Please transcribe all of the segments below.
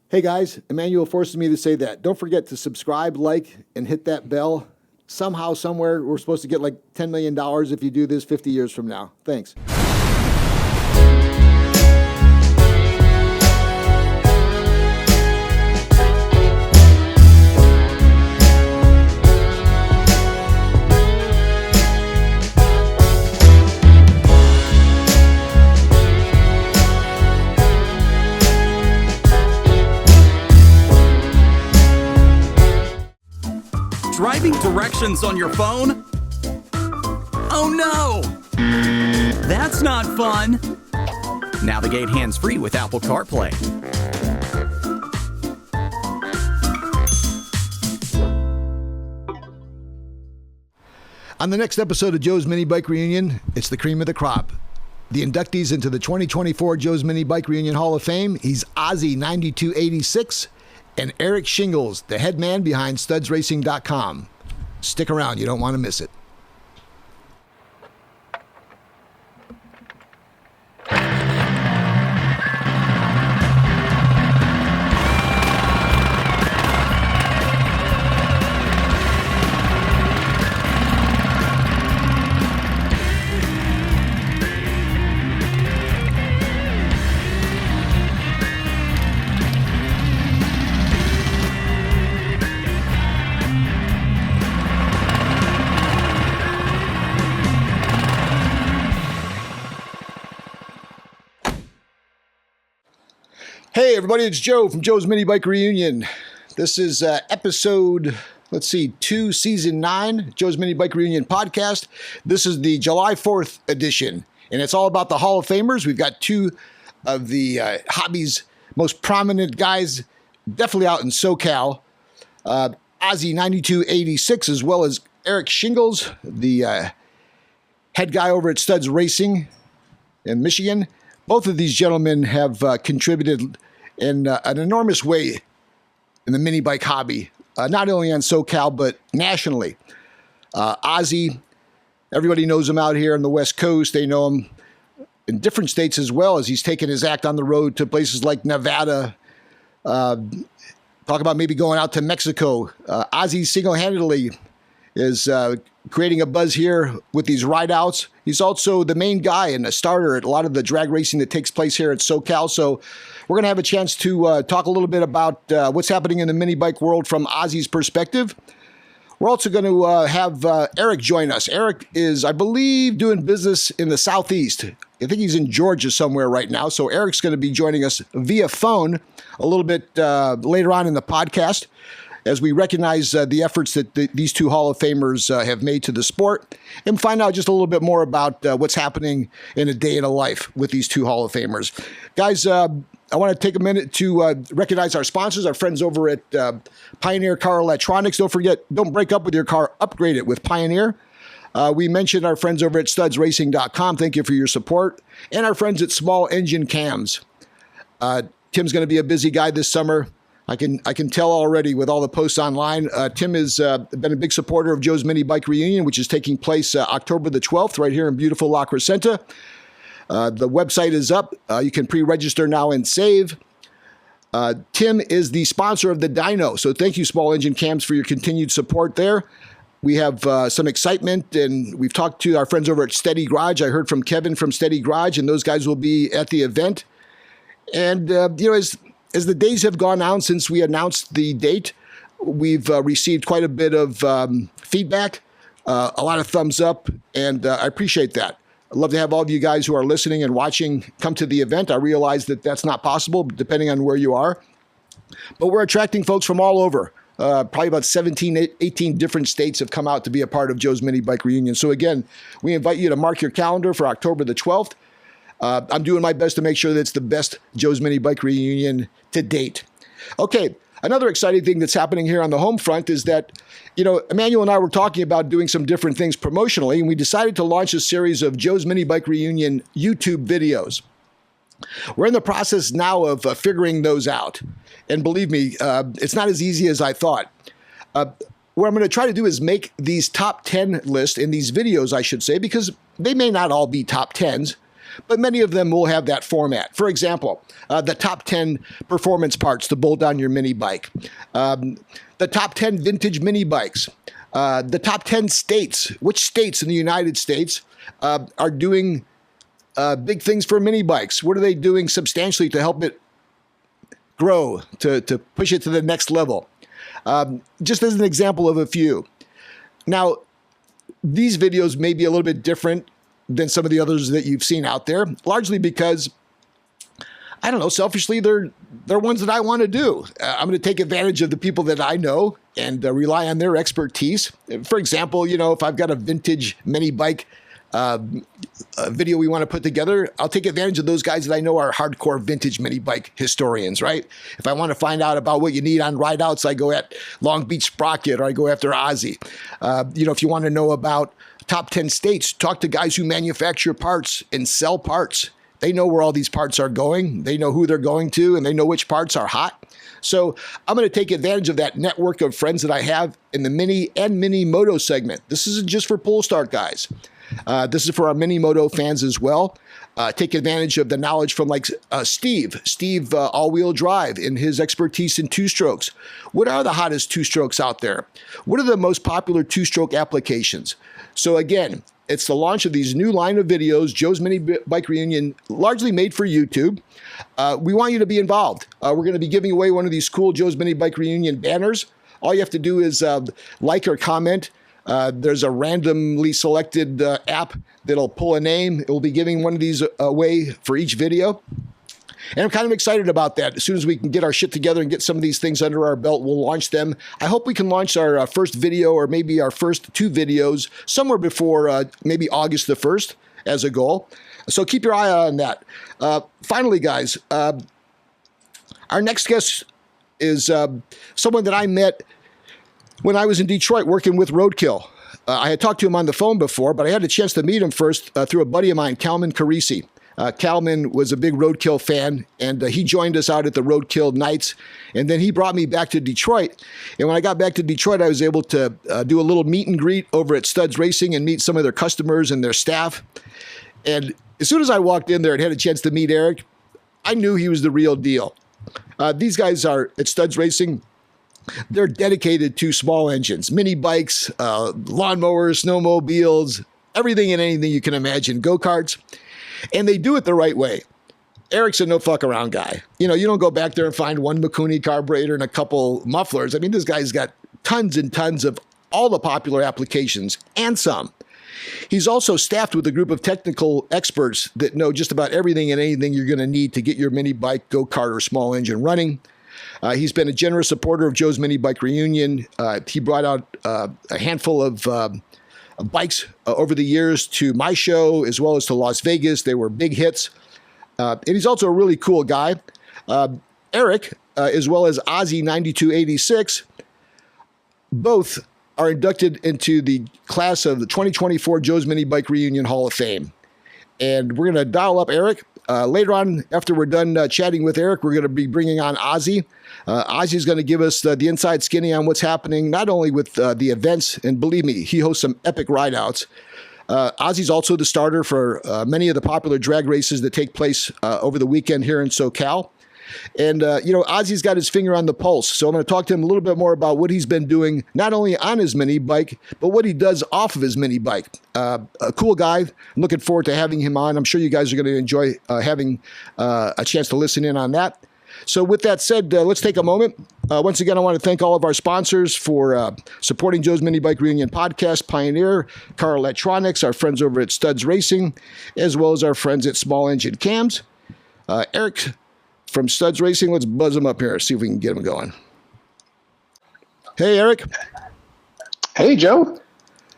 Hey guys, Emmanuel forces me to say that. Don't forget to subscribe, like, and hit that bell. Somehow, somewhere, we're supposed to get like $10 million if you do this 50 years from now. Thanks. Driving directions on your phone? Oh no! That's not fun! Navigate hands-free with Apple CarPlay. On the next episode of Joe's Minibike Reunion, it's the cream of the crop. The inductees into the 2024 Joe's Minibike Reunion Hall of Fame, he's Ozzy9286, and Eric Shingles, the head man behind studsracing.com. Stick around, you don't want to miss it. Hey everybody, it's Joe from Joe's Minibike Reunion. This is episode, 2, season 9, Joe's Minibike Reunion podcast. This is the July 4th edition, and it's all about the Hall of Famers. We've got two of the hobby's most prominent guys, definitely out in SoCal, Ozzy9286, as well as Eric Shingles, the head guy over at Studs Racing in Michigan. Both of these gentlemen have contributed in an enormous way in the mini bike hobby, not only on SoCal, but nationally. Ozzy, everybody knows him out here on the West Coast. They know him in different states as well, as he's taken his act on the road to places like Nevada. Talk about maybe going out to Mexico. Ozzy single-handedly is creating a buzz here with these ride-outs. He's also the main guy and a starter at a lot of the drag racing that takes place here at SoCal. So we're going to have a chance to talk a little bit about what's happening in the mini bike world from Ozzy's perspective. We're also going to have Eric join us. Eric is, I believe, doing business in the Southeast. I think he's in Georgia somewhere right now. So Eric's going to be joining us via phone a little bit later on in the podcast, as we recognize the efforts that these two Hall of Famers have made to the sport, and find out just a little bit more about what's happening in a day in a life with these two Hall of Famers. Guys, I want to take a minute to recognize our sponsors, our friends over at Pioneer Car Electronics. Don't forget, don't break up with your car, upgrade it with Pioneer. We mentioned our friends over at studsracing.com. Thank you for your support. And our friends at Small Engine Cams. Tim's going to be a busy guy this summer. I can tell already with all the posts online. Tim has been a big supporter of Joe's Minibike Reunion, which is taking place October the 12th right here in beautiful La Crescenta. The website is up. You can pre-register now and save. Tim is the sponsor of the dyno, so thank you, Small Engine Cams, for your continued support there. We have some excitement, and we've talked to our friends over at Steady Garage. I heard from Kevin from Steady Garage, and those guys will be at the event. And, as the days have gone on since we announced the date, we've received quite a bit of feedback, a lot of thumbs up, and I appreciate that. I'd love to have all of you guys who are listening and watching come to the event. I realize that that's not possible, depending on where you are. But we're attracting folks from all over. Probably about 17, 18 different states have come out to be a part of Joe's Minibike Reunion. So again, we invite you to mark your calendar for October the 12th. I'm doing my best to make sure that it's the best Joe's Minibike Reunion to date. Okay, another exciting thing that's happening here on the home front is that, Emmanuel and I were talking about doing some different things promotionally, and we decided to launch a series of Joe's Minibike Reunion YouTube videos. We're in the process now of figuring those out. And believe me, it's not as easy as I thought. What I'm going to try to do is make these top 10 lists in these videos, I should say, because they may not all be top 10s. but many of them will have that format. For example, the top 10 performance parts to bolt on your mini bike, the top 10 vintage mini bikes, the top 10 states, which states in the United States are doing big things for mini bikes. What are they doing substantially to help it grow, to push it to the next level? Just as an example of a few. Now, these videos may be a little bit different than some of the others that you've seen out there, largely because, I don't know, selfishly, they're ones that I want to do. I'm going to take advantage of the people that I know and rely on their expertise. For example, you know, if I've got a vintage mini bike video we want to put together, I'll take advantage of those guys that I know are hardcore vintage mini bike historians, right? If I want to find out about what you need on ride outs, I go at Long Beach Sprocket or I go after Ozzy. You know, if you want to know about top 10 states, talk to guys who manufacture parts and sell parts. They know where all these parts are going. They know who they're going to, and they know which parts are hot. So I'm going to take advantage of that network of friends that I have in the mini and mini moto segment. This isn't just for pull start guys. This is for our mini moto fans as well. Take advantage of the knowledge from like Steve all-wheel drive and his expertise in two-strokes. What are the hottest two-strokes out there? What are the most popular two-stroke applications? So again, it's the launch of these new line of videos, Joe's Minibike Reunion, largely made for YouTube. We want you to be involved. We're going to be giving away one of these cool Joe's Minibike Reunion banners. All you have to do is like or comment. There's a randomly selected app that'll pull a name. It will be giving one of these away for each video. And I'm kind of excited about that. As soon as we can get our shit together and get some of these things under our belt, we'll launch them. I hope we can launch our first video or maybe our first 2 videos somewhere before maybe August the 1st as a goal. So keep your eye on that. Finally, guys, our next guest is someone that I met when I was in Detroit working with Roadkill. I had talked to him on the phone before, but I had a chance to meet him first through a buddy of mine, Calman Carisi. Calman was a big Roadkill fan, and he joined us out at the Roadkill nights, and then he brought me back to Detroit. And when I got back to Detroit, I was able to do a little meet and greet over at Studs Racing and meet some of their customers and their staff. And as soon as I walked in there and had a chance to meet Eric, I knew he was the real deal. These guys are at Studs Racing. They're dedicated to small engines, mini bikes, lawnmowers, snowmobiles, everything and anything you can imagine, go-karts. And they do it the right way. Eric's a no fuck around guy. You know, you don't go back there and find one Mikuni carburetor and a couple mufflers. I mean, this guy's got tons and tons of all the popular applications and some. He's also staffed with a group of technical experts that know just about everything and anything you're going to need to get your mini bike, go-kart, or small engine running. He's been a generous supporter of Joe's Minibike Reunion. He brought out a handful of bikes over the years to my show as well as to Las Vegas. They were big hits. And he's also a really cool guy. Eric, as well as Ozzy9286, both are inducted into the class of the 2024 Joe's Minibike Reunion Hall of Fame. And we're going to dial up Eric. Later on, after we're done chatting with Eric, we're going to be bringing on Ozzy. Ozzy's going to give us the inside skinny on what's happening, not only with the events, and believe me, he hosts some epic rideouts. Ozzy's also the starter for many of the popular drag races that take place over the weekend here in SoCal. And, you know, Ozzy's got his finger on the pulse. So I'm going to talk to him a little bit more about what he's been doing, not only on his mini bike, but what he does off of his mini bike. A cool guy. I'm looking forward to having him on. I'm sure you guys are going to enjoy having a chance to listen in on that. So with that said, let's take a moment. Once again, I want to thank all of our sponsors for supporting Joe's Minibike Reunion podcast, Pioneer, Car Electronics, our friends over at Studs Racing, as well as our friends at Small Engine Cams. Eric from Studs Racing, let's buzz him up here, see if we can get him going. Hey, Eric. Hey, Joe.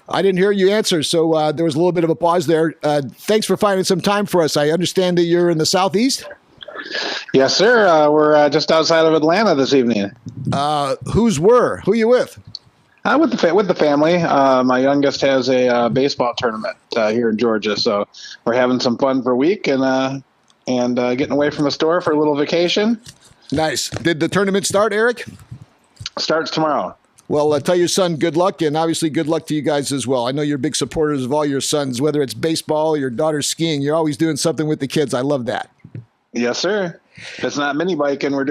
I didn't hear you answer, so there was a little bit of a pause there. Thanks for finding some time for us. I understand that you're in the Southeast? Yes, sir. We're just outside of Atlanta this evening. Who you with? With the family. My youngest has a baseball tournament here in Georgia, so we're having some fun for a week and getting away from the store for a little vacation. Nice. Did the tournament start, Eric? Starts tomorrow. Well, tell your son good luck, and obviously good luck to you guys as well. I know you're big supporters of all your sons, whether it's baseball, your daughter's skiing. You're always doing something with the kids. I love that. Yes, sir. If it's not mini biking, we're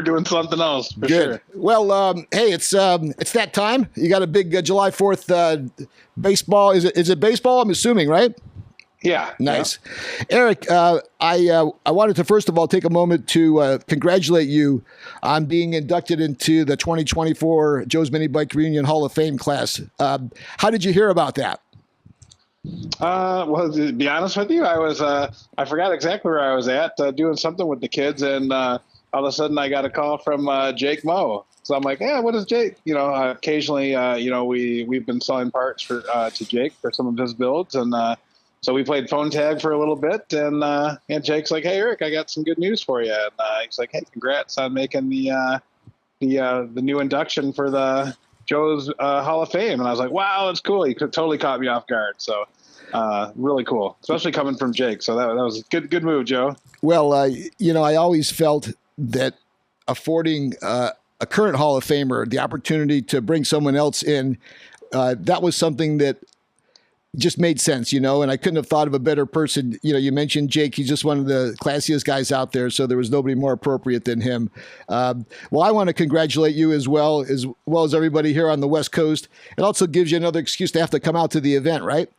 doing something else for Good. sure. Well, hey, it's that time. You got a big July 4th baseball. Is it baseball? I'm assuming, right? Yeah. Nice. Yeah. Eric, I wanted to first of all take a moment to congratulate you on being inducted into the 2024 Joe's Minibike Reunion Hall of Fame class. How did you hear about that? Well, to be honest with you, I forgot exactly where I was at doing something with the kids, and all of a sudden I got a call from Jake Moe. So I'm like, yeah, what is Jake? Occasionally, we've been selling parts for to Jake for some of his builds, and so we played phone tag for a little bit, and Jake's like, hey, Eric, I got some good news for you. And he's like, hey, congrats on making the new induction for the Joe's Hall of Fame. And I was like, wow, that's cool. He totally caught me off guard. So really cool, especially coming from Jake. So that was a good move, Joe. Well, I always felt that affording a current Hall of Famer the opportunity to bring someone else in, that was something that just made sense, and I couldn't have thought of a better person. You mentioned Jake. He's just one of the classiest guys out there, so there was nobody more appropriate than him. Well, I want to congratulate you as well as everybody here on the West Coast. It also gives you another excuse to have to come out to the event, right?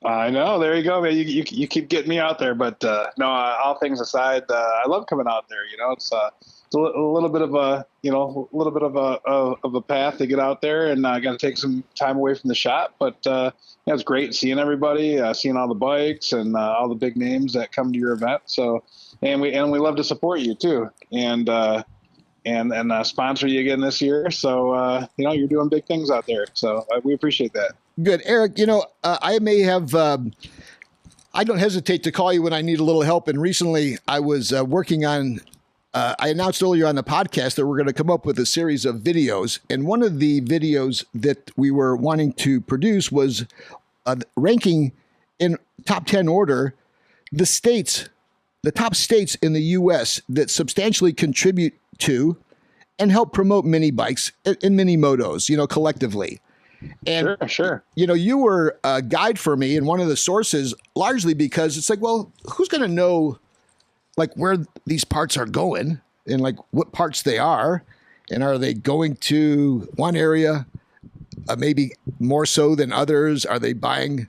I know. There you go, man. You keep getting me out there, but no, all things aside, I love coming out there. It's a little bit of a path to get out there, and I got to take some time away from the shop. But it's great seeing everybody, seeing all the bikes and all the big names that come to your event. So, and we love to support you too, and sponsor you again this year. So you're doing big things out there. So we appreciate that. Good, Eric. I may have. I don't hesitate to call you when I need a little help. And recently, I was working on. I announced earlier on the podcast that we're going to come up with a series of videos. And one of the videos that we were wanting to produce was ranking in top 10 order the top states in the U.S. that substantially contribute to and help promote mini bikes and mini motos, collectively. And, sure. You were a guide for me and one of the sources, largely because it's like, well, who's going to know where these parts are going and what parts they are, and are they going to one area maybe more so than others? Are they buying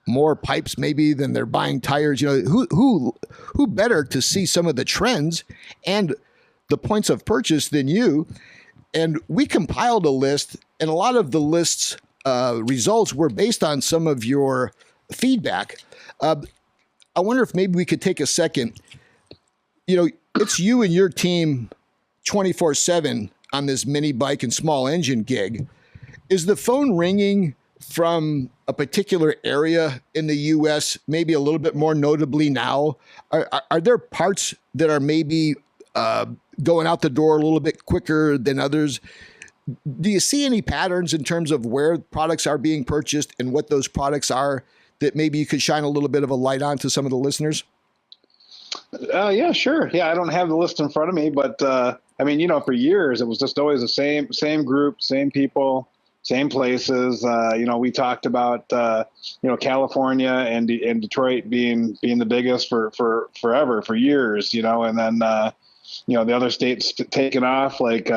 more pipes maybe than they're buying tires? Who better to see some of the trends and the points of purchase than you? And we compiled a list, and a lot of the list's results were based on some of your feedback. I wonder if maybe we could take a second. It's you and your team 24/7 on this mini bike and small engine gig. Is the phone ringing from a particular area in the U.S., maybe a little bit more notably now? Are there parts that are maybe going out the door a little bit quicker than others? Do you see any patterns in terms of where products are being purchased and what those products are that maybe you could shine a little bit of a light on to some of the listeners? Yeah, sure. Yeah, I don't have the list in front of me, but for years it was just always the same group, same people, same places. We talked about California and Detroit being the biggest for forever, for years. And then the other states taking off, like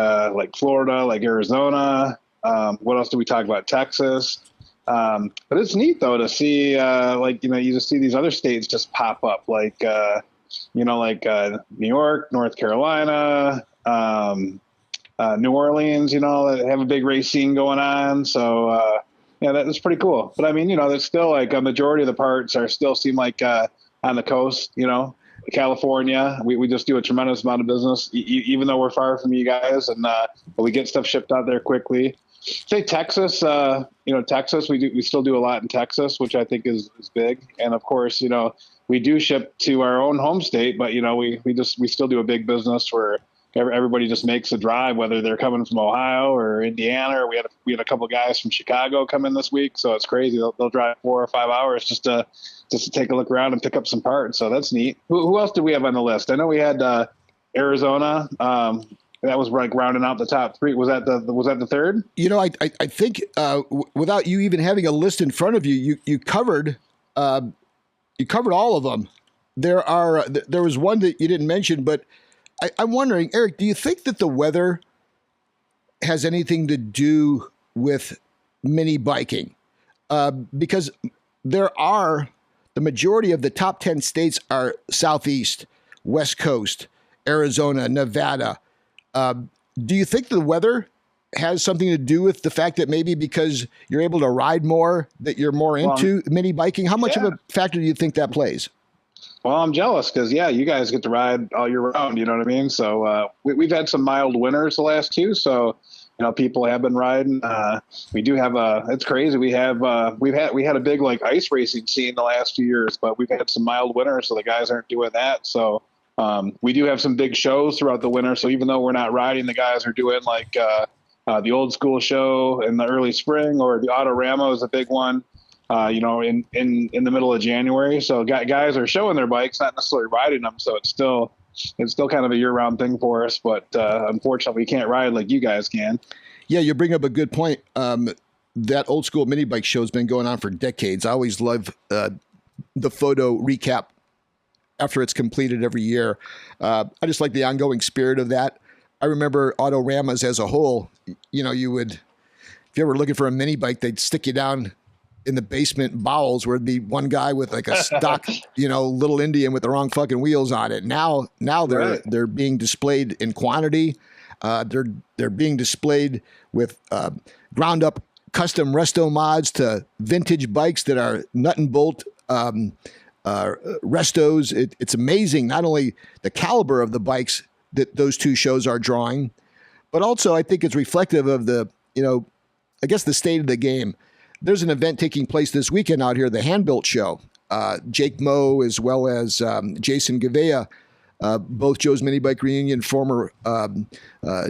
Florida, like Arizona. What else do we talk about? Texas. But it's neat though to see you just see these other states just pop up, New York, North Carolina, New Orleans, that have a big race scene going on. So, that's pretty cool. But there's still a majority of the parts still seem like on the coast, California. We just do a tremendous amount of business, even though we're far from you guys, and but we get stuff shipped out there quickly. Say Texas, Texas, we still do a lot in Texas, which I think is big. And of course, we do ship to our own home state, but we still do a big business where everybody just makes a drive, whether they're coming from Ohio or Indiana, or we had a couple of guys from Chicago come in this week. So it's crazy. They'll drive 4 or 5 hours just to take a look around and pick up some parts. So that's neat. Who else did we have on the list? I know we had Arizona. that was like rounding out the top three. Was that the third? I think without you even having a list in front of you, you covered all of them. There was one that you didn't mention, but I'm wondering, Eric, do you think that the weather has anything to do with mini biking? Because the majority of the top 10 states are Southeast, West Coast, Arizona, Nevada. Do you think the weather has something to do with the fact that maybe because you're able to ride more, that you're more into mini biking? How much of a factor do you think that plays? Well, I'm jealous because, you guys get to ride all year round. You know what I mean? So we've had some mild winters the last two. So, people have been riding. We do have it's crazy. We had a big like ice racing scene the last few years, but we've had some mild winters. So the guys aren't doing that. So we do have some big shows throughout the winter. So even though we're not riding, the guys are doing like the old school show in the early spring, or the Autorama is a big one. In the middle of January. So guys are showing their bikes, not necessarily riding them. So it's still kind of a year-round thing for us. But unfortunately, we can't ride like you guys can. Yeah, you bring up a good point. That old school mini bike show has been going on for decades. I always love the photo recap after it's completed every year. I just like the ongoing spirit of that. I remember Autoramas as a whole. You would, if you ever looking for a mini bike, they'd stick you down in the basement bowels where it'd be one guy with like a stock, little Indian with the wrong fucking wheels on it. Now they're being displayed in quantity. They're being displayed with ground up custom resto mods to vintage bikes that are nut and bolt restos. It's amazing, not only the caliber of the bikes that those two shows are drawing, but also I think it's reflective of the state of the game. There's an event taking place this weekend out here, the Hand-Built Show. Jake Moe as well as Jason Gavea, both Joe's Minibike Reunion former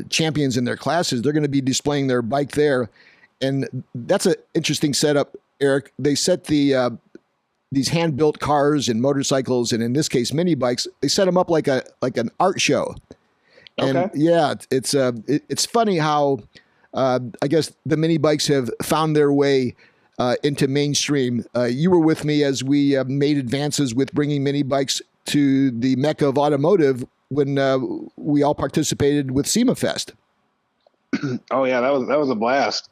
champions in their classes. They're going to be displaying their bike there. And that's an interesting setup, Eric. They set these hand-built cars and motorcycles, and in this case, mini bikes, they set them up like an art show. And okay. It's funny how I guess the mini bikes have found their way into mainstream. You were with me as we made advances with bringing mini bikes to the mecca of automotive when we all participated with SEMA Fest. Oh yeah, that was a blast.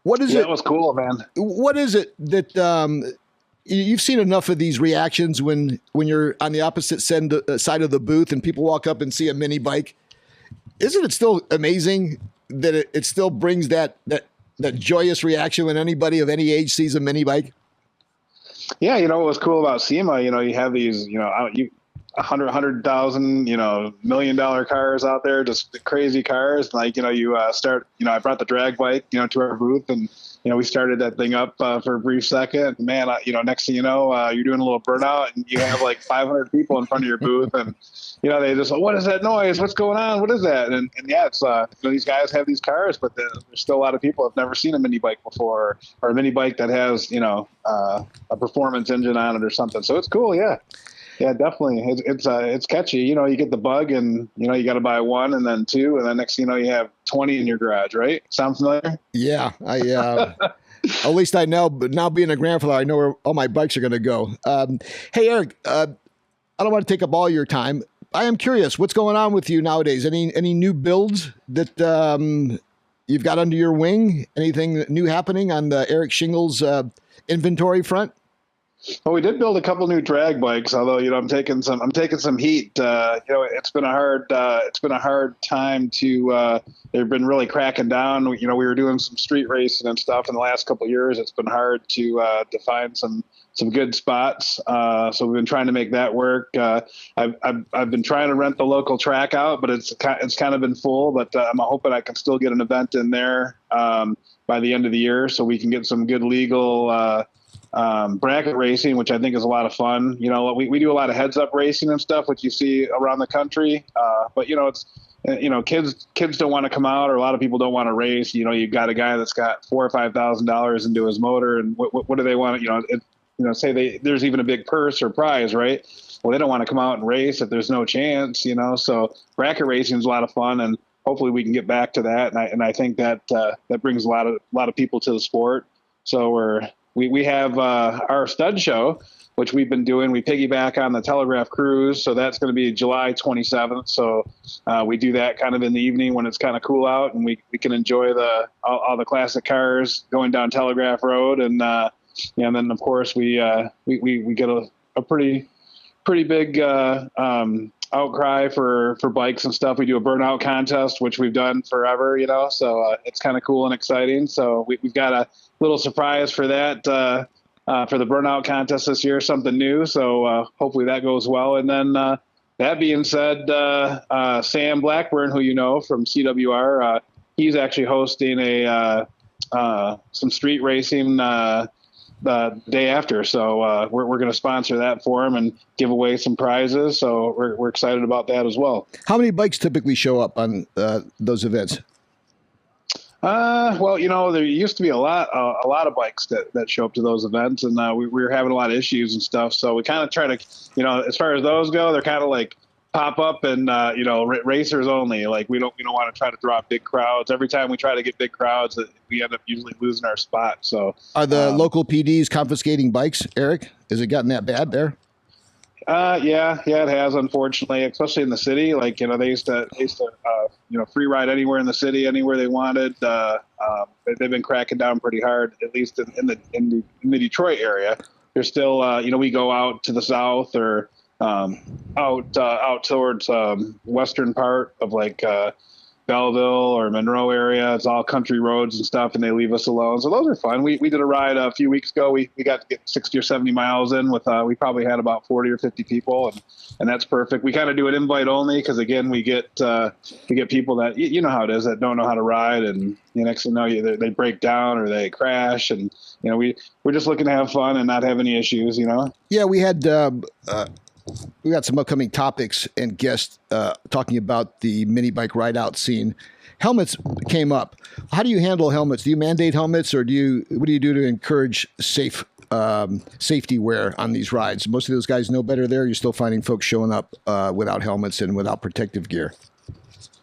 What is it? That was cool, man. What is it that you've seen enough of these reactions when you're on the opposite side of the booth and people walk up and see a mini bike? Isn't it still amazing that it still brings that joyous reaction when anybody of any age sees a mini bike? Yeah, what was cool about SEMA, you have these, 100,000, $1 million cars out there, just crazy cars. Like, you start, I brought the drag bike, to our booth, and, we started that thing up for a brief second. Man, next thing you know, you're doing a little burnout and you have like 500 people in front of your booth, and, they just like, what is that noise? What's going on? What is that? And yeah, it's, these guys have these cars, but there's still a lot of people who have never seen a mini bike before, or a mini bike that has, a performance engine on it or something. So it's cool. Yeah. Yeah, definitely. It's catchy. You get the bug, and you got to buy one, and then two, and then next thing you know, you have 20 in your garage. Right? Sound familiar? Yeah, at least I know. But now being a grandfather, I know where all my bikes are going to go. Hey, Eric, I don't want to take up all your time. I am curious, what's going on with you nowadays? Any new builds that you've got under your wing? Anything new happening on the Eric Shingles inventory front? Well, we did build a couple new drag bikes, although I'm taking some heat. It's been a hard time to. They've been really cracking down. We were doing some street racing and stuff in the last couple of years. It's been hard to find some good spots. So we've been trying to make that work. I've been trying to rent the local track out, but it's kind of been full. But I'm hoping I can still get an event in there by the end of the year, so we can get some good legal. Bracket racing, which I think is a lot of fun. We do a lot of heads up racing and stuff, which you see around the country. But it's, kids don't want to come out, or a lot of people don't want to race. You've got a guy that's got $4,000 or $5,000 into his motor, and what do they want? Say there's even a big purse or prize, right? well, they don't want to come out and race if there's no chance, so bracket racing is a lot of fun, and hopefully we can get back to that. And I think that that brings a lot of people to the sport. So we have our stud show, which we've been doing. We piggyback on the Telegraph Cruise. So that's going to be July 27th. So we do that kind of in the evening when it's kind of cool out, and we can enjoy all the classic cars going down Telegraph Road. And then of course we get a pretty big outcry for bikes and stuff. We do a burnout contest, which we've done forever, so it's kind of cool and exciting. So we've got a little surprise for that, for the burnout contest this year, something new. So hopefully that goes well. And then that being said, Sam Blackburn, who you know from CWR, he's actually hosting some street racing the day after. So we're going to sponsor that for him and give away some prizes. So we're excited about that as well. How many bikes typically show up on those events? Well, there used to be a lot of bikes that show up to those events, and we were having a lot of issues and stuff. So we kind of try to, as far as those go, they're kind of like pop up and, racers only. Like we don't want to try to draw big crowds. Every time we try to get big crowds, we end up usually losing our spot. So are the local PDs confiscating bikes, Eric? Has it gotten that bad there? Yeah, it has, unfortunately, especially in the city. Like, they used to free ride anywhere in the city, anywhere they wanted. They've been cracking down pretty hard, at least in the Detroit area. There's still, we go out to the south or out towards western part of like Belleville or Monroe area. It's all country roads and stuff, and they leave us alone. So those are fun. We did a ride a few weeks ago. We got to get 60 or 70 miles in with, we probably had about 40 or 50 people, and that's perfect. We kind of do it invite only because, again, we get people that, you know how it is, that don't know how to ride, and next thing you know, they break down or they crash, and we're just looking to have fun and not have any issues. Yeah, we had we got some upcoming topics and guests talking about the mini bike ride out scene. Helmets came up. How do you handle helmets? Do you mandate helmets, or what do you do to encourage safety wear on these rides? Most of those guys know better there. You're still finding folks showing up without helmets and without protective gear.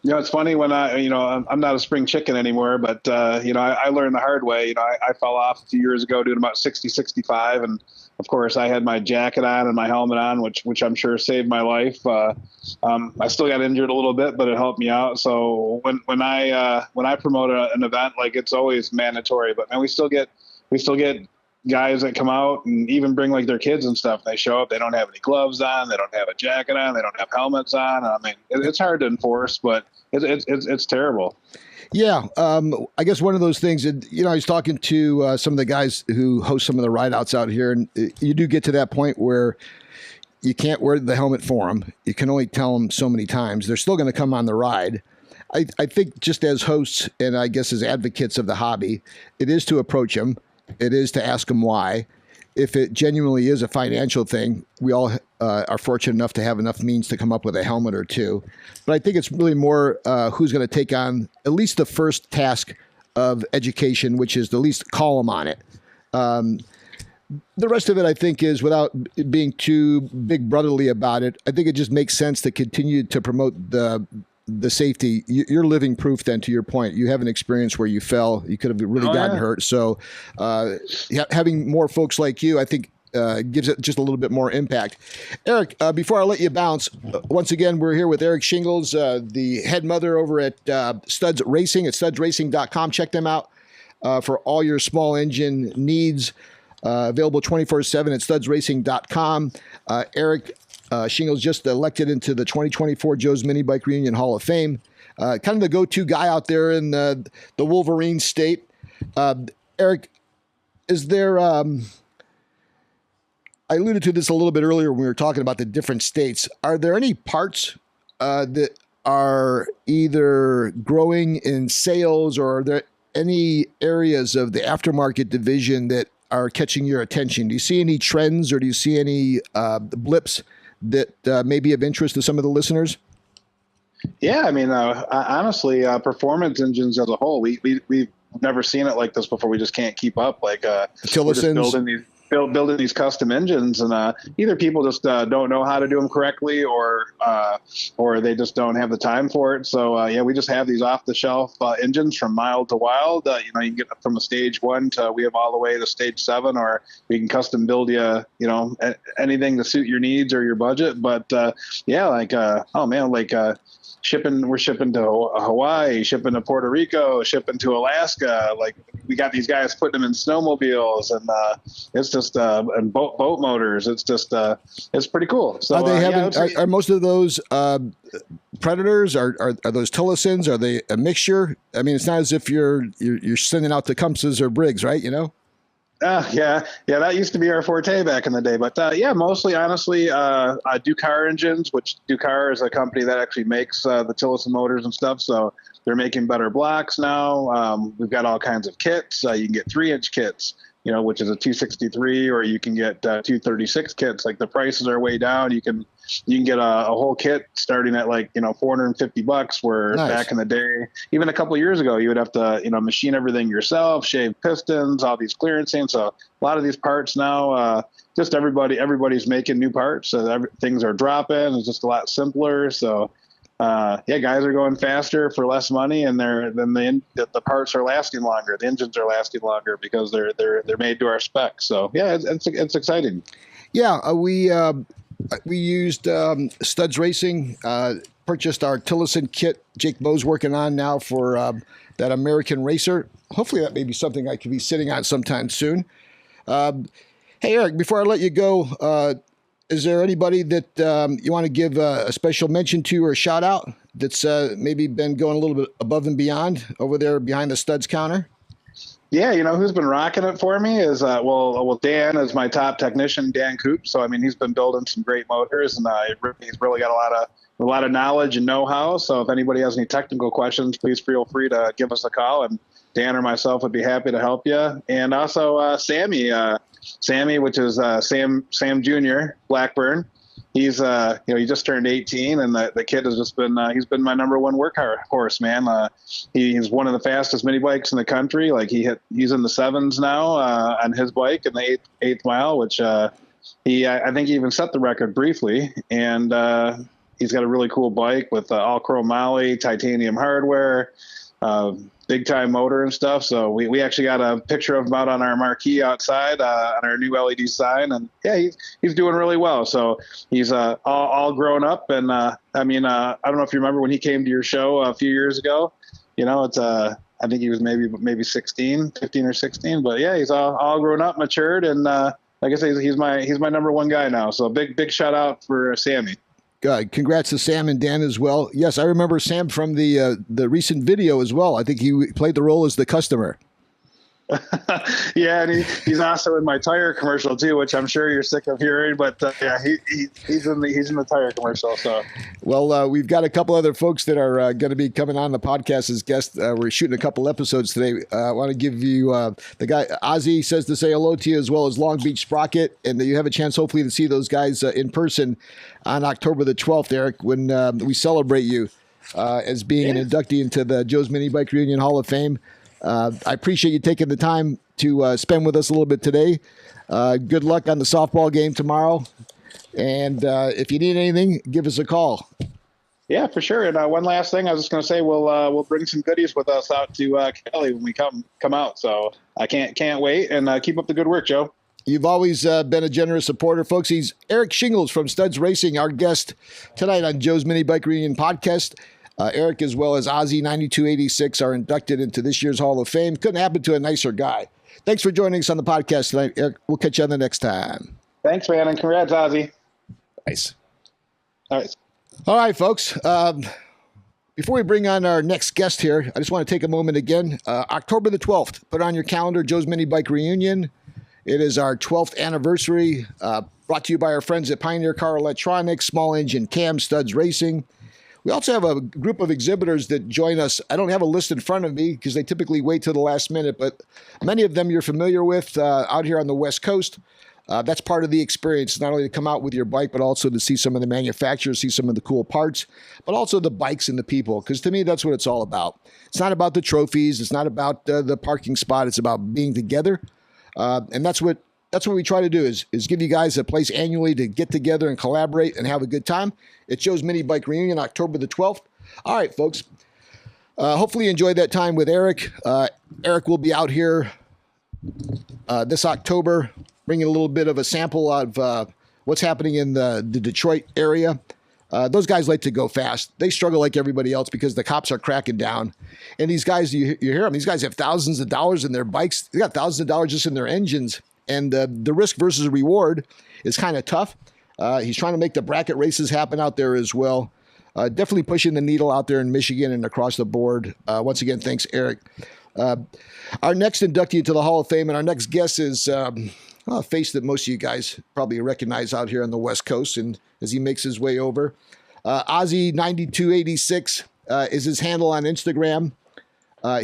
It's funny when I'm not a spring chicken anymore, but I learned the hard way. I fell off a few years ago doing about 60, 65, and of course I had my jacket on and my helmet on, which I'm sure saved my life. I still got injured a little bit, but it helped me out. So when I promote an event, like, it's always mandatory, but man, we still get guys that come out and even bring like their kids and stuff. They show up, they don't have any gloves on, they don't have a jacket on, they don't have helmets on. I mean, it's hard to enforce, but it's terrible. Yeah. I guess one of those things, I was talking to some of the guys who host some of the ride outs out here, and you do get to that point where you can't wear the helmet for them. You can only tell them so many times. They're still going to come on the ride. I think just as hosts and I guess as advocates of the hobby, it is to approach them. It is to ask them why. If it genuinely is a financial thing, we all are fortunate enough to have enough means to come up with a helmet or two. But I think it's really more who's going to take on at least the first task of education, which is to at least call them on it. The rest of it, I think, is without being too big brotherly about it. I think it just makes sense to continue to promote the safety. You're living proof then, to your point. You have an experience where you fell. You could have really gotten hurt. So having more folks like you, I think, gives it just a little bit more impact. Eric, before I let you bounce, once again, we're here with Eric Shingles, the head mother over at Studs Racing at studsracing.com. Check them out for all your small engine needs. Available 24/7 at studsracing.com. Eric Shingles just elected into the 2024 Joe's Minibike Reunion Hall of Fame. Kind of the go-to guy out there in the Wolverine state. Eric, is there... I alluded to this a little bit earlier when we were talking about the different states. Are there any parts that are either growing in sales, or are there any areas of the aftermarket division that are catching your attention? Do you see any trends, or do you see any blips that may be of interest to some of the listeners? Yeah, I mean, honestly, performance engines as a whole, we've never seen it like this before. We just can't keep up. Like, Tillisons. building these custom engines, and either people just don't know how to do them correctly, or they just don't have the time for it. So yeah, we just have these off the shelf engines from mild to wild. You know, you can get from a stage 1 to we have all the way to stage 7, or we can custom build you anything to suit your needs or your budget. But yeah, like oh man, like we're shipping to Hawaii, shipping to Puerto Rico, shipping to Alaska. Like, we got these guys putting them in snowmobiles, and it's just and boat motors. It's just it's pretty cool. So are most of those Predators? Are those Tillisons? Are they a mixture? I mean, it's not as if you're sending out Tecumsehs or Briggs, right? You know. Yeah, that used to be our forte back in the day. But yeah, mostly, honestly, Ducar engines, which Ducar is a company that actually makes the Tillison motors and stuff. So they're making better blocks now. We've got all kinds of kits. You can get 3-inch kits, which is a 263, or you can get 236 kits. Like, the prices are way down. You can get a whole kit starting at like $450, where nice. Back in the day, even a couple of years ago, you would have to machine everything yourself, shave pistons, all these clearancing. So a lot of these parts now, just everybody's making new parts, so things are dropping. It's just a lot simpler. So yeah, guys are going faster for less money, and the parts are lasting longer. The engines are lasting longer because they're made to our specs. So yeah, it's exciting. Yeah, we used Studs Racing, purchased our Tillison kit. Jake Bo's working on now for that American Racer. Hopefully that may be something I could be sitting on sometime soon. Hey, Eric, before I let you go, is there anybody that you want to give a special mention to or a shout out that's maybe been going a little bit above and beyond over there behind the Studs counter? Yeah, who's been rocking it for me is well, Dan is my top technician, Dan Coop. So I mean, he's been building some great motors, and he's really got a lot of knowledge and know-how. So if anybody has any technical questions, please feel free to give us a call, and Dan or myself would be happy to help you. And also Sammy, which is Sam Jr. Blackburn. He's he just turned 18, and the kid has just been he's been my number one workhorse, man. He's one of the fastest mini bikes in the country. Like, he's in the 7s now on his bike in the eighth mile, which I think he even set the record briefly. And he's got a really cool bike with all chrome molly, titanium hardware, big time motor and stuff. So we actually got a picture of him out on our marquee outside on our new LED sign, and yeah, he's doing really well. So he's all grown up, and I don't know if you remember when he came to your show a few years ago. It's I think he was maybe 15 or 16, but yeah, he's all grown up, matured, and like I say, he's my number one guy now. So big shout out for Sammy. Good. Congrats to Sam and Dan as well. Yes, I remember Sam from the recent video as well. I think he played the role as the customer. Yeah, and he's also in my tire commercial too, which I'm sure you're sick of hearing. But yeah, he's in the tire commercial. So, well, we've got a couple other folks that are going to be coming on the podcast as guests. We're shooting a couple episodes today. I want to give you the guy Ozzy says to say hello to you, as well as Long Beach Sprocket, and you have a chance hopefully to see those guys in person on October the 12th, Eric, when we celebrate you as being an inductee into the Joe's Minibike Reunion Hall of Fame. I appreciate you taking the time to spend with us a little bit today. Good luck on the softball game tomorrow. And if you need anything, give us a call. Yeah, for sure. And one last thing, I was just going to say, we'll bring some goodies with us out to Kelly when we come out. So I can't wait. And keep up the good work, Joe. You've always been a generous supporter, folks. He's Eric Shingles from Studs Racing, our guest tonight on Joe's Minibike Reunion podcast. Eric, as well as Ozzy9286, are inducted into this year's Hall of Fame. Couldn't happen to a nicer guy. Thanks for joining us on the podcast tonight, Eric. We'll catch you on the next time. Thanks, man, and congrats, Ozzy. Nice. All right, folks. Before we bring on our next guest here, I just want to take a moment again. October the 12th, put on your calendar, Joe's Minibike Reunion. It is our 12th anniversary, brought to you by our friends at Pioneer Car Electronics, Small Engine Cam, Studs Racing. We also have a group of exhibitors that join us. I don't have a list in front of me because they typically wait till the last minute, but many of them you're familiar with out here on the West Coast. That's part of the experience, not only to come out with your bike, but also to see some of the manufacturers, see some of the cool parts, but also the bikes and the people, because to me, that's what it's all about. It's not about the trophies. It's not about the parking spot. It's about being together. And that's what that's what we try to do is give you guys a place annually to get together and collaborate and have a good time. It's Joe's Minibike Reunion, October the 12th. All right, folks. Hopefully you enjoyed that time with Eric. Eric will be out here this October, bringing a little bit of a sample of what's happening in the Detroit area. Those guys like to go fast. They struggle like everybody else because the cops are cracking down. And these guys, you hear them, these guys have thousands of dollars in their bikes. They got thousands of dollars just in their engines. And the risk versus reward is kind of tough. He's trying to make the bracket races happen out there as well. Definitely pushing the needle out there in Michigan and across the board. Once again, thanks, Eric. Our next inductee to the Hall of Fame and our next guest is a face that most of you guys probably recognize out here on the West Coast, and as he makes his way over. Ozzy9286 is his handle on Instagram.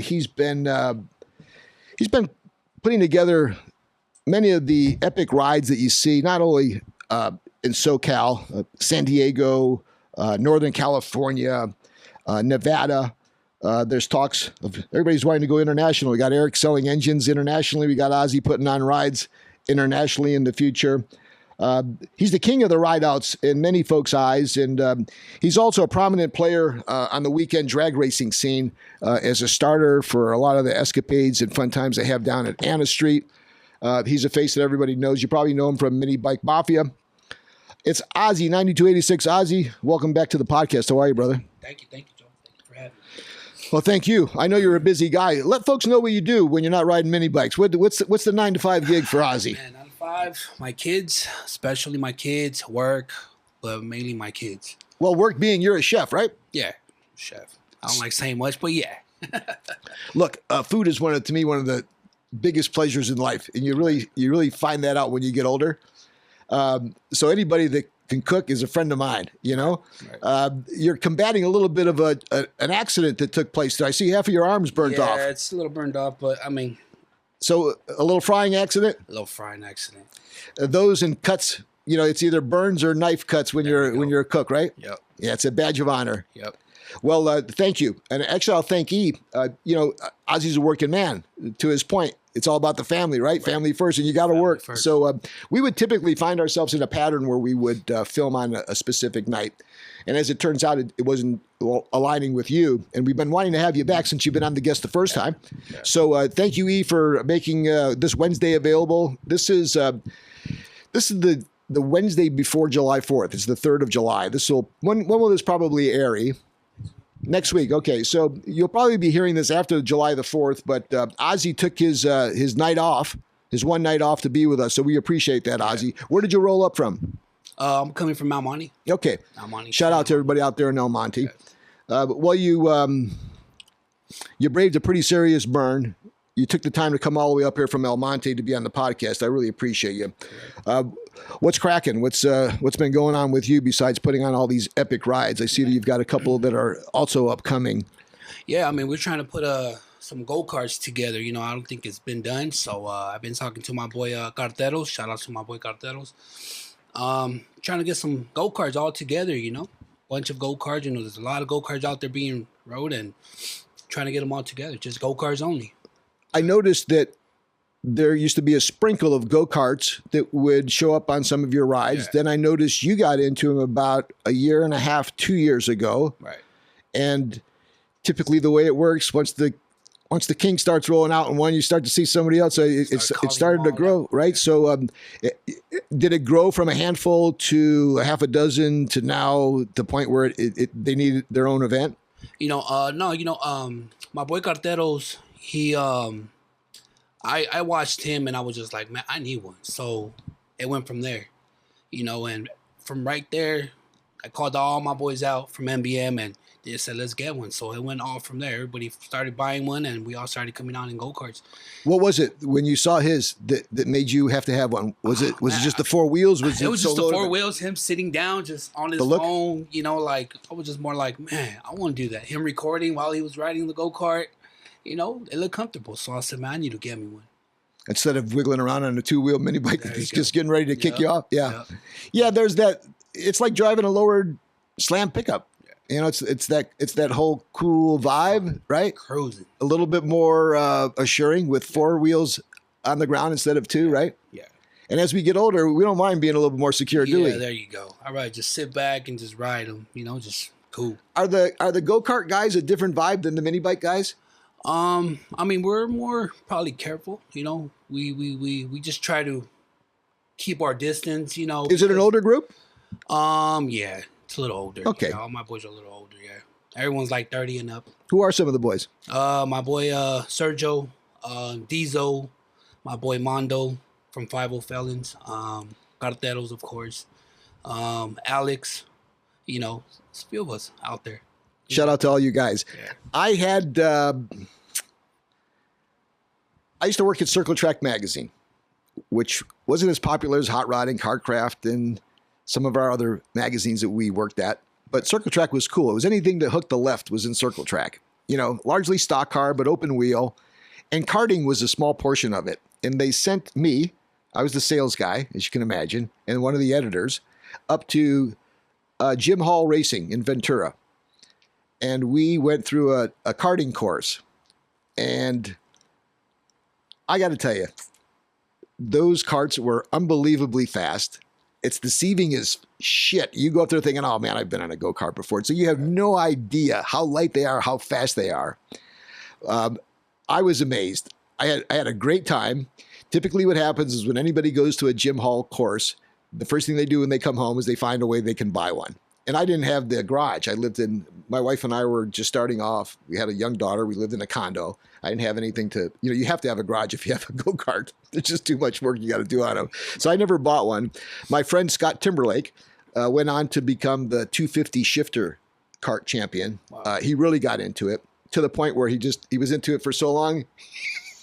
He's been putting together many of the epic rides that you see, not only in SoCal, San Diego, Northern California, Nevada. There's talks of everybody's wanting to go international. We got Eric selling engines internationally. We got Ozzy putting on rides internationally in the future. He's the king of the ride outs in many folks' eyes, and he's also a prominent player on the weekend drag racing scene as a starter for a lot of the escapades and fun times they have down at Anna Street. He's a face that everybody knows. You probably know him from Minibike Mafia. It's Ozzy9286. Ozzy, welcome back to the podcast. How are you, brother? Thank you, Joe. Thank you for having me. Well, thank you. I know you're a busy guy. Let folks know what you do when you're not riding mini bikes. What's the 9 to 5 gig for Ozzy? Man, 9 to 5, my kids, especially my kids, work, but mainly my kids. Well, work being you're a chef, right? Yeah, chef. I don't like saying much, but yeah. Look, food is one of the biggest pleasures in life, and you really find that out when you get older. So anybody that can cook is a friend of mine, you know. Right. You're combating a little bit of an accident that took place there. I see half of your arms burnt off. Yeah, it's a little burned off, but I mean. So a little frying accident? A little frying accident. Those and cuts, you know, it's either burns or knife cuts when you're a cook, right? Yep. Yeah, it's a badge of honor. Yep. Well, thank you. And actually, I'll thank E. You know, Ozzy's a working man. To his point, it's all about the family, right? Family first, and you got to work. First. So we would typically find ourselves in a pattern where we would film on a specific night. And as it turns out, it wasn't aligning with you. And we've been wanting to have you back since you've been on the guest the first time. Yeah. So thank you, E, for making this Wednesday available. This is the Wednesday before July 4th. It's the 3rd of July. When will this probably air, E? Next week. Okay. So you'll probably be hearing this after July the 4th, but Ozzy took his night off, his one night off to be with us. So we appreciate that, Ozzy. Where did you roll up from? I'm coming from Mount Monty. Okay. Mount Monty. Shout out to everybody out there in El Monte. Well, you braved a pretty serious burn. You took the time to come all the way up here from El Monte to be on the podcast. I really appreciate you. What's cracking? What's been going on with you besides putting on all these epic rides? I see that you've got a couple that are also upcoming. Yeah, I mean, we're trying to put some go-karts together. You know, I don't think it's been done. So I've been talking to my boy Carteros. Shout out to my boy Carteros. Trying to get some go-karts all together, you know. Bunch of go-karts. You know, there's a lot of go-karts out there being rode, and trying to get them all together. Just go-karts only. I noticed that there used to be a sprinkle of go-karts that would show up on some of your rides. Yeah. Then I noticed you got into them about a year and a half, 2 years ago. Right. And typically the way it works, once the king starts rolling out in one, you start to see somebody else. It started to grow, right? So did it grow from a handful to a half a dozen to now the point where they need their own event? You know, no, you know, my boy Carteros, he, I watched him and I was just like, man, I need one. So it went from there, you know, and from right there, I called all my boys out from MBM and they said, let's get one. So it went all from there. Everybody started buying one and we all started coming out in go-karts. What was it when you saw his that made you have to have one? Was it just the four wheels? It was just the four wheels, him sitting down just on his phone, you know, like I was just more like, man, I want to do that. Him recording while he was riding the go-kart, you know, it looked comfortable. So I said, man, I need to get me one. Instead of wiggling around on a two-wheel mini bike that's just getting ready to kick you off. Yeah. Yeah, there's that. It's like driving a lowered slam pickup. You know, it's that whole cool vibe, right? Cruising. A little bit more assuring with four wheels on the ground instead of two, right? Yeah. And as we get older, we don't mind being a little bit more secure, do we? Yeah, there you go. All right, just sit back and just ride them. Just cool. Are the go-kart guys a different vibe than the mini bike guys? I mean, we're more probably careful. We just try to keep our distance. Is it an older group? Yeah, it's a little older. Okay. All my boys are a little older. Yeah, everyone's like 30 and up. Who are some of the boys? My boy Sergio, Diesel, my boy Mondo from 50 Felons, Carteros, of course, Alex. It's a few of us out there. Shout out to all you guys. Yeah. I used to work at Circle Track magazine, which wasn't as popular as Hot Rod and Carcraft and some of our other magazines that we worked at. But Circle Track was cool. It was anything that hooked the left was in Circle Track. Largely stock car, but open wheel. And karting was a small portion of it. And they sent me, I was the sales guy, as you can imagine, and one of the editors, up to Jim Hall Racing in Ventura. And we went through a karting course. And I got to tell you, those karts were unbelievably fast. It's deceiving as shit. You go up there thinking, oh man, I've been on a go-kart before. So you have no idea how light they are, how fast they are. I was amazed. I had a great time. Typically what happens is when anybody goes to a Jim Hall course, the first thing they do when they come home is they find a way they can buy one. And I didn't have the garage. My wife and I were just starting off. We had a young daughter. We lived in a condo. I didn't have anything to, you have to have a garage if you have a go-kart. There's just too much work you got to do on them. So I never bought one. My friend Scott Timberlake went on to become the 250 shifter kart champion. Wow. He really got into it to the point where he was into it for so long.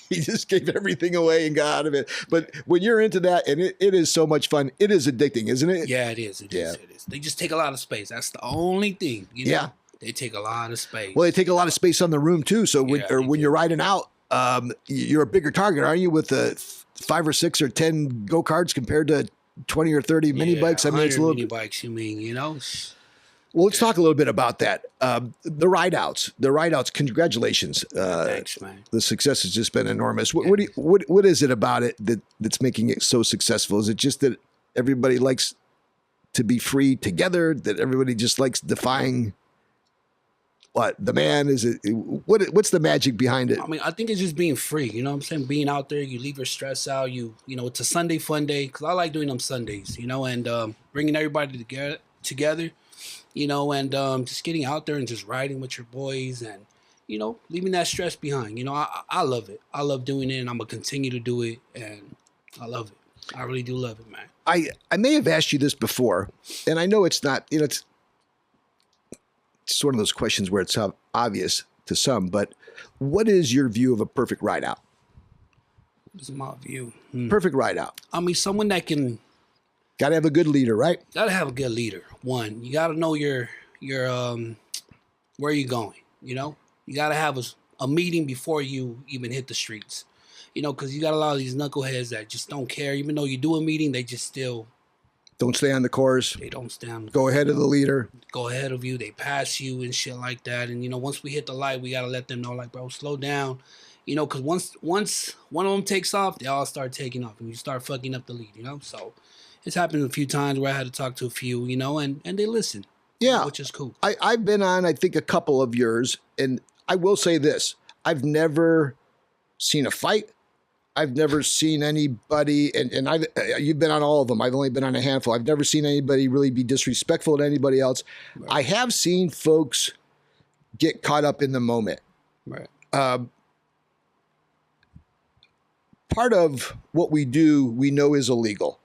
He just gave everything away and got out of it. But when you're into that, and it is so much fun, it is addicting, isn't it? Yeah, it is. It is. They just take a lot of space. That's the only thing. Yeah. They take a lot of space. Well, they take a lot of space on the room too. So when you're riding out, you're a bigger target, aren't you? With the 5 or 6 or 10 go-karts compared to 20 or 30 mini bikes. I mean, it's a little mini bikes. You mean Well, let's talk a little bit about that. The ride outs. Congratulations. Thanks, man. The success has just been enormous. What is it about it that's making it so successful? Is it just that everybody likes to be free together? That everybody just likes defying what the man is? What's the magic behind it? I mean, I think it's just being free. You know what I'm saying? Being out there, you leave your stress out. It's a Sunday fun day because I like doing them Sundays. And bringing everybody together. And just getting out there and just riding with your boys and, leaving that stress behind. I love it. I love doing it and I'm going to continue to do it. And I love it. I really do love it, man. I may have asked you this before, and I know it's not, it's one of those questions where it's obvious to some, but what is your view of a perfect ride out? What is my view? Perfect ride out. I mean, someone that can... Got to have a good leader, right? Got to have a good leader. One, you got to know your where you're going. You got to have a meeting before you even hit the streets. Because you got a lot of these knuckleheads that just don't care. Even though you do a meeting, they just still don't stay on the course. They don't stand. Go ahead of the leader. Go ahead of you. They pass you and shit like that. And once we hit the light, we got to let them know, like, bro, slow down. Because once one of them takes off, they all start taking off, and you start fucking up the lead. So. It's happened a few times where I had to talk to a few, and they listen. Yeah. Which is cool. I've been on, I think, a couple of yours, and I will say this. I've never seen a fight. I've never seen anybody, and you've been on all of them. I've only been on a handful. I've never seen anybody really be disrespectful to anybody else. Right. I have seen folks get caught up in the moment. Right. Part of what we do, we know is illegal.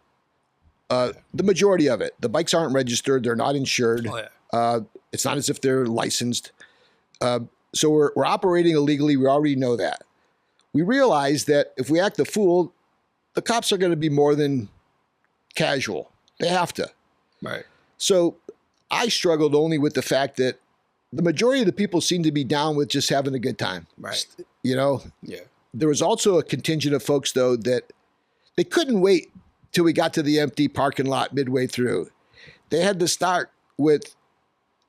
The majority of it. The bikes aren't registered. They're not insured. Oh, yeah. It's not as if they're licensed. So we're operating illegally. We already know that. We realize that if we act the fool, the cops are going to be more than casual. They have to. Right. So I struggled only with the fact that the majority of the people seem to be down with just having a good time. Right. Yeah. There was also a contingent of folks, though, that they couldn't wait till we got to the empty parking lot midway through. They had to start with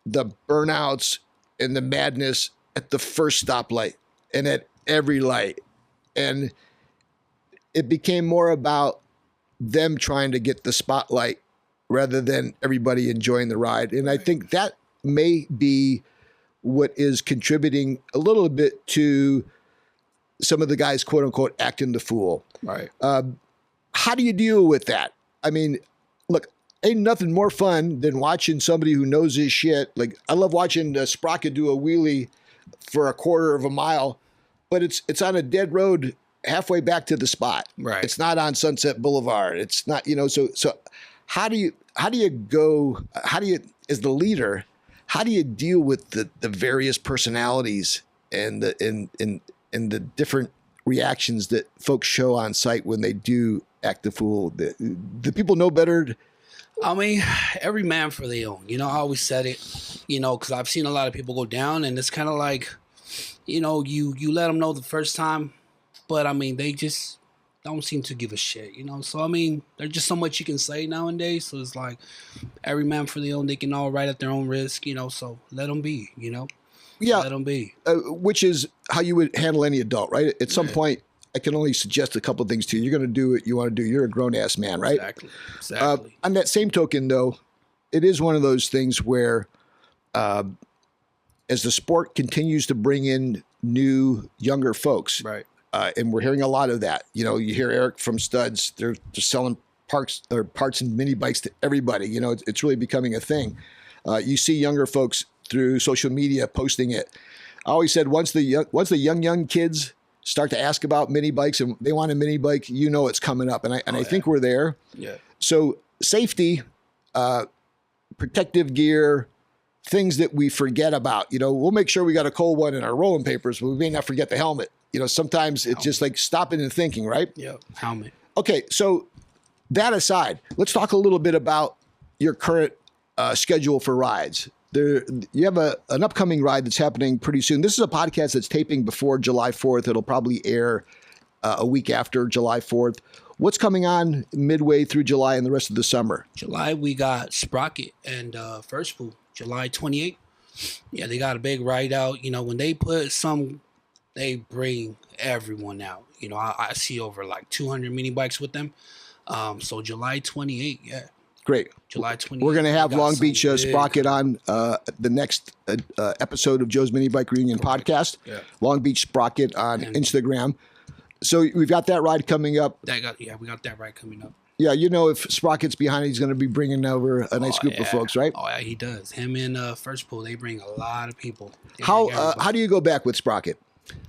the burnouts and the madness at the first stoplight and at every light. And it became more about them trying to get the spotlight rather than everybody enjoying the ride. And I think that may be what is contributing a little bit to some of the guys, quote unquote, acting the fool. Right. How do you deal with that? I mean, look, ain't nothing more fun than watching somebody who knows his shit. Like, I love watching Sprocket do a wheelie for a quarter of a mile, but it's on a dead road halfway back to the spot. Right. It's not on Sunset Boulevard. It's not, so how do you as the leader, how do you deal with the various personalities and the different reactions that folks show on site when they do act the fool? The people know better. I mean, every man for their own. I always said it, because I've seen a lot of people go down, and it's kind of like, you let them know the first time, but I mean, they just don't seem to give a shit, So, I mean, there's just so much you can say nowadays. So it's like every man for their own. They can all ride at their own risk, so let them be, Yeah. Let them be. Which is how you would handle any adult, right? At some point, I can only suggest a couple of things to you. You're going to do what you want to do. You're a grown-ass man, right? Exactly. On that same token, though, it is one of those things where as the sport continues to bring in new, younger folks, Right. And we're hearing a lot of that. You hear Eric from Studs. They're selling parts and mini bikes to everybody. It's really becoming a thing. You see younger folks through social media posting it. I always said once the young kids start to ask about mini bikes and they want a mini bike, it's coming up. And I think we're there. Yeah. So safety, protective gear, things that we forget about. We'll make sure we got a cold one in our rolling papers, but we may not forget the helmet. Sometimes it's just like stopping and thinking, right? Yeah. Helmet. Okay, so that aside, let's talk a little bit about your current schedule for rides. You have an upcoming ride that's happening pretty soon. This is a podcast that's taping before July 4th. It'll probably air a week after July 4th. What's coming on midway through July and the rest of the summer? July, we got Sprocket and First Pool, July 28th. Yeah, they got a big ride out. When they put they bring everyone out. I see over like 200 mini bikes with them. So July 28th, yeah. Great. July 28th. We're going to have Long Beach Sprocket on the next episode of Joe's Minibike Reunion podcast. Yeah. Long Beach Sprocket on Instagram. So we've got that ride coming up. We got that ride coming up. Yeah, if Sprocket's behind, he's going to be bringing over a nice group of folks, right? Oh, yeah, he does. Him and First Pool, they bring a lot of people. How do you go back with Sprocket?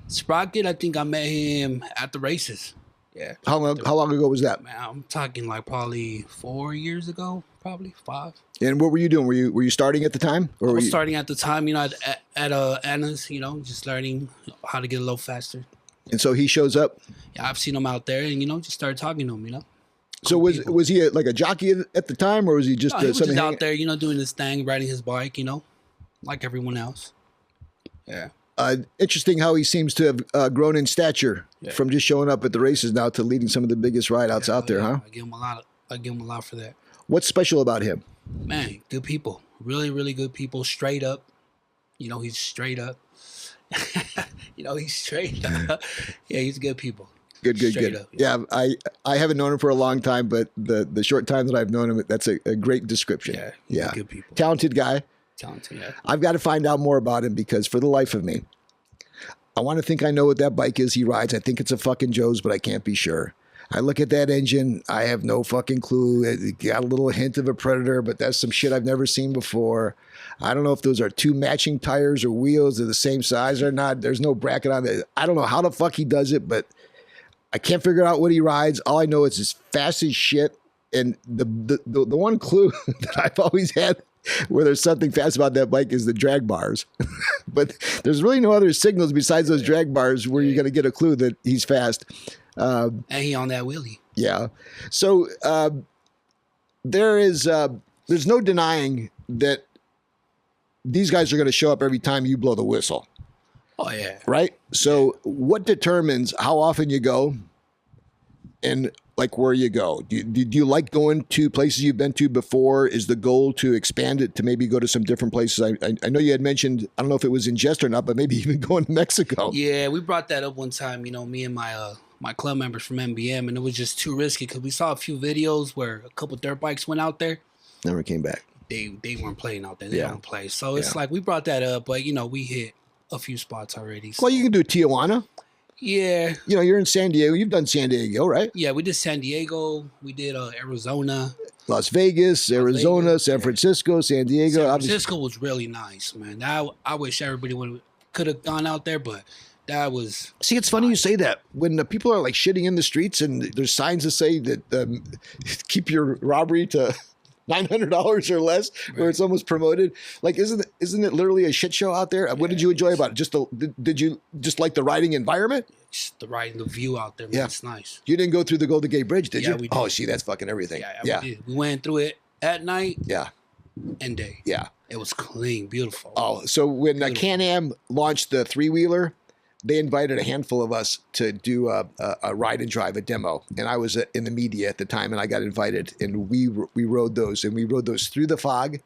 Sprocket, I think I met him at the races. Yeah. How long ago was that? Man, I'm talking like probably 4 years ago, probably 5. And what were you doing? Were you starting at the time? Or I was starting at the time, at Anna's, just learning how to get a little faster. And so he shows up? Yeah, I've seen him out there and, just started talking to him, So was he like a jockey at the time, or was he just he was just out there, doing his thing, riding his bike, like everyone else. Yeah. Interesting how he seems to have grown in stature from just showing up at the races now to leading some of the biggest rideouts out there, huh? I give him a lot for that. What's special about him? Man, good people. Really, really good people. Straight up. He's straight up. He's straight up. Yeah, he's good people. Good. Up, yeah, I haven't known him for a long time, but the short time that I've known him, that's a great description. Yeah, good people. Talented guy. Talented, yeah. I've got to find out more about him because for the life of me, I want to think I know what that bike is he rides. I think it's a fucking Joe's, but I can't be sure. I look at that engine. I have no fucking clue. It got a little hint of a Predator, but that's some shit I've never seen before. I don't know if those are two matching tires or wheels. They're the same size or not. There's no bracket on it. I don't know how the fuck he does it, but I can't figure out what he rides. All I know is it's fast as shit. And the one clue that I've always had where there's something fast about that bike is the drag bars. But there's really no other signals besides those drag bars where you're going to get a clue that he's fast. And he on that wheelie. Yeah. So there's no denying that these guys are going to show up every time you blow the whistle. Oh, yeah. Right? So what determines how often you go and like where you go? Do you like going to places you've been to before? Is the goal to expand it to maybe go to some different places? I know you had mentioned, I don't know if it was in jest or not, but maybe even going to Mexico. Yeah, we brought that up one time, me and my my club members from MBM, and it was just too risky because we saw a few videos where a couple dirt bikes went out there. Never came back. They weren't playing out there. They Yeah. don't play. So it's Yeah. like we brought that up, but we hit a few spots already. So. Well, you can do Tijuana. Yeah. You're in San Diego. You've done San Diego, right? Yeah, we did San Diego. We did Arizona. Las Vegas, Arizona, Vegas, San yeah. Francisco, San Diego. San Obviously- Francisco was really nice, man. I wish everybody could have gone out there, but that was. See, it's funny you say that. When people are like shitting in the streets and there's signs that say that keep your robbery to $900 or less, where it's almost promoted. Like, isn't it literally a shit show out there? What did you enjoy about it? Did you just like the riding environment? Just the ride and the view out there, man. Yeah. It's nice. You didn't go through the Golden Gate Bridge, did Yeah, you? we did. Oh, see, that's fucking everything. Yeah, we did. We went through it at night Yeah. and day. Yeah. It was clean, beautiful. Oh, so when Beautiful. Can-Am launched the three-wheeler, they invited a handful of us to do a ride and drive, a demo. And I was in the media at the time, and I got invited. And we rode those, and we rode those through the fog,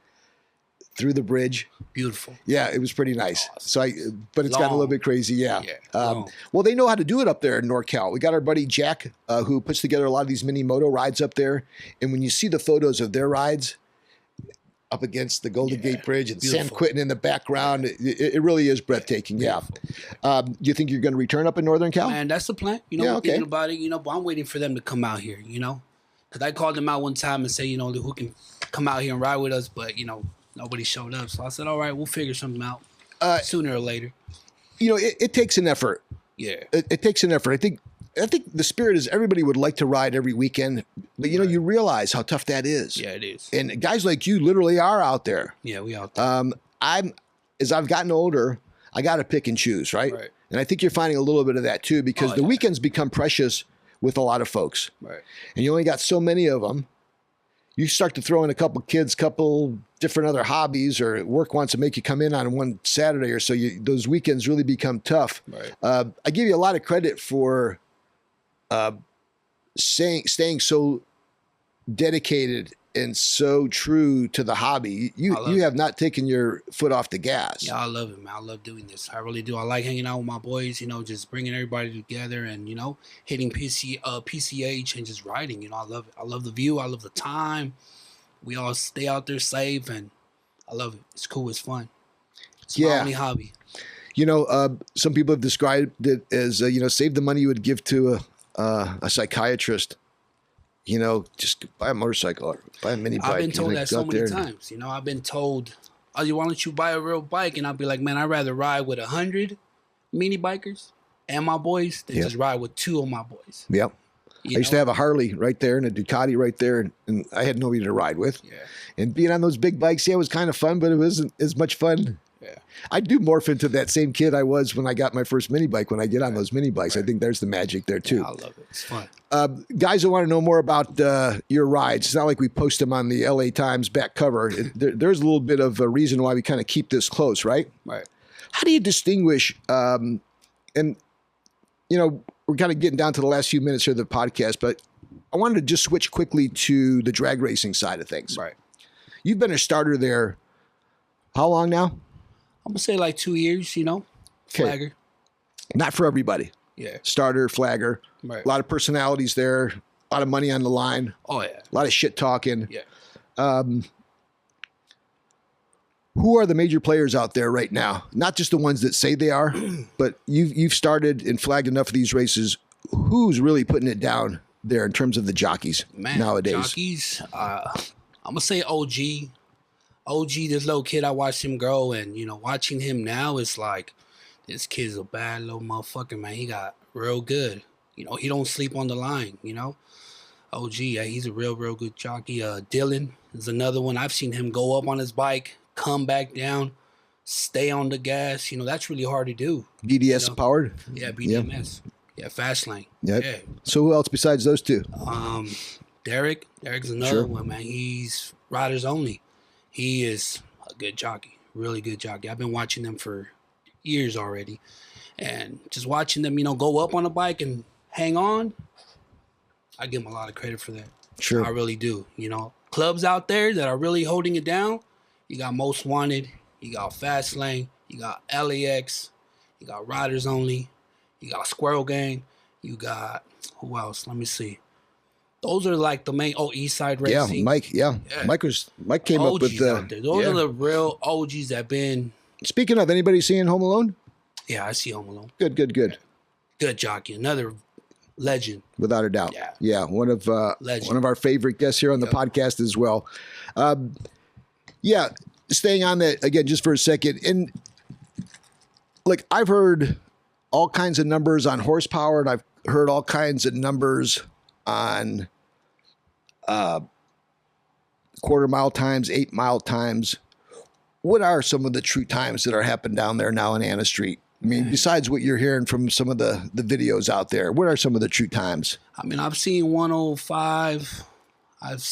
through the bridge. Beautiful. Yeah, it was pretty nice. So but it's gotten a little bit crazy. Yeah. long. Well, they know how to do it up there in NorCal. We got our buddy Jack, who puts together a lot of these mini moto rides up there. And when you see the photos of their rides up against the Golden Gate Bridge and San Beautiful. Quentin in the background, it really is breathtaking. Yeah. Do you think you're going to return up in Northern Cal? Man, that's the plan. Yeah, We're okay. thinking about it, but I'm waiting for them to come out here, Because I called them out one time and say, who can come out here and ride with us, but, nobody showed up. So I said, all right, we'll figure something out sooner or later. It takes an effort. Yeah. It takes an effort. I think the spirit is everybody would like to ride every weekend, but you realize how tough that is. Yeah, it is. And guys like you literally are out there. Yeah, we out there. As I've gotten older, I got to pick and choose, right? Right. And I think you're finding a little bit of that too, because the weekends become precious with a lot of folks, Right. and you only got so many of them. You start to throw in a couple kids, couple different other hobbies, or work wants to make you come in on one Saturday or so. Those weekends really become tough. Right. I give you a lot of credit for staying so dedicated and so true to the hobby. You have not taken your foot off the gas. Yeah, I love it, man. I love doing this. I really do. I like hanging out with my boys, just bringing everybody together and, hitting PCH and just riding. I love it. I love the view. I love the time. We all stay out there safe, and I love it. It's cool. It's fun. It's my only hobby. Some people have described it as, save the money you would give to a psychiatrist. Just buy a motorcycle or buy a mini bike. I've been told that so many times. I've been told, why don't you buy a real bike? And I'll be like, man, I'd rather ride with 100 mini bikers and my boys than just ride with 2 of my boys. Yep. I used to have a Harley right there and a Ducati right there, and I had nobody to ride with. Yeah. And being on those big bikes, it was kind of fun, but it wasn't as much fun. Yeah. I do morph into that same kid I was when I got my first mini bike. When I get on those mini bikes, I think there's the magic there too. Yeah, I love it. It's fun. Guys that want to know more about your rides, it's not like we post them on the LA Times back cover. There's a little bit of a reason why we kind of keep this close, right? Right. How do you distinguish, and we're kind of getting down to the last few minutes here of the podcast, but I wanted to just switch quickly to the drag racing side of things. Right. You've been a starter there how long now? I'm going to say like 2 years, flagger. Not for everybody. Yeah. Starter, flagger, Right. a lot of personalities there, a lot of money on the line, Oh, yeah. a lot of shit talking. Yeah. Who are the major players out there right now? Not just the ones that say they are, but you've started and flagged enough of these races. Who's really putting it down there in terms of the jockeys nowadays? Jockeys, I'm going to say OG. OG, this little kid, I watched him grow, and, watching him now, it's like, this kid's a bad little motherfucker, man. He got real good. He don't sleep on the line, OG, yeah, he's a real good jockey. Dylan is another one. I've seen him go up on his bike, come back down, stay on the gas. That's really hard to do. BDS powered? Yeah, BDMS. Yeah, fast lane. Yep. Yeah. So who else besides those two? Derek's another one, man. He's riders only. He is a good jockey, really good jockey. I've been watching them for years already, and just watching them, go up on a bike and hang on. I give them a lot of credit for that. Sure. I really do. Clubs out there that are really holding it down. You got Most Wanted, you got Fast Lane, you got LAX, you got Riders Only, you got Squirrel Gang. You got who else? Let me see. Those are like the main. Oh, East Side Yeah, Racing. Mike. Yeah, Mike came up with OGs the. out there. Those are the real OGs that been. Speaking of, anybody seeing Home Alone? Yeah, I see Home Alone. Good. Good jockey, another legend. Without a doubt. Yeah. One of our favorite guests here on the podcast as well. Staying on that again just for a second. And like I've heard all kinds of numbers on horsepower, and I've heard all kinds of numbers on quarter mile times, 8 mile times. What are some of the true times that are happening down there now in Anna Street? I mean, besides what you're hearing from some of the videos out there, what are some of the true times? I mean, I've seen 105.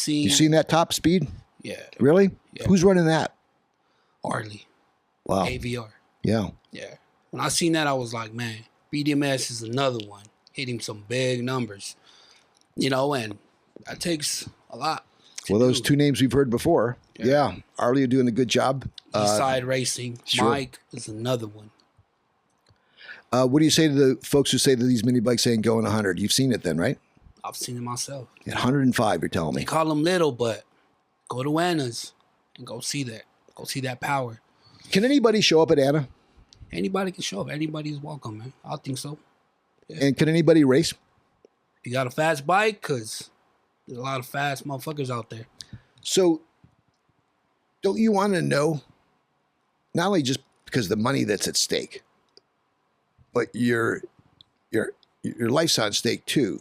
You've seen that top speed? Yeah. Really? Yeah. Who's running that? Harley. Wow. AVR. Yeah. Yeah. When I seen that, I was like, man, BDMS is another one. Hitting some big numbers. And that takes a lot. Well, those two names we've heard before. Yeah. Harley are doing a good job. Eastside Racing. Sure. Mike is another one. What do you say to the folks who say that these mini bikes ain't going 100? You've seen it then, right? I've seen it myself. At 105, you're telling They me. call them little, but go to Anna's and go see that. Go see that power. Can anybody show up at Anna? Anybody can show up. Anybody's welcome, man. I think so. Yeah. And can anybody race? You got a fast bike? Because there's a lot of fast motherfuckers out there. So don't you want to know, not only just because of the money that's at stake, but your life's on stake too.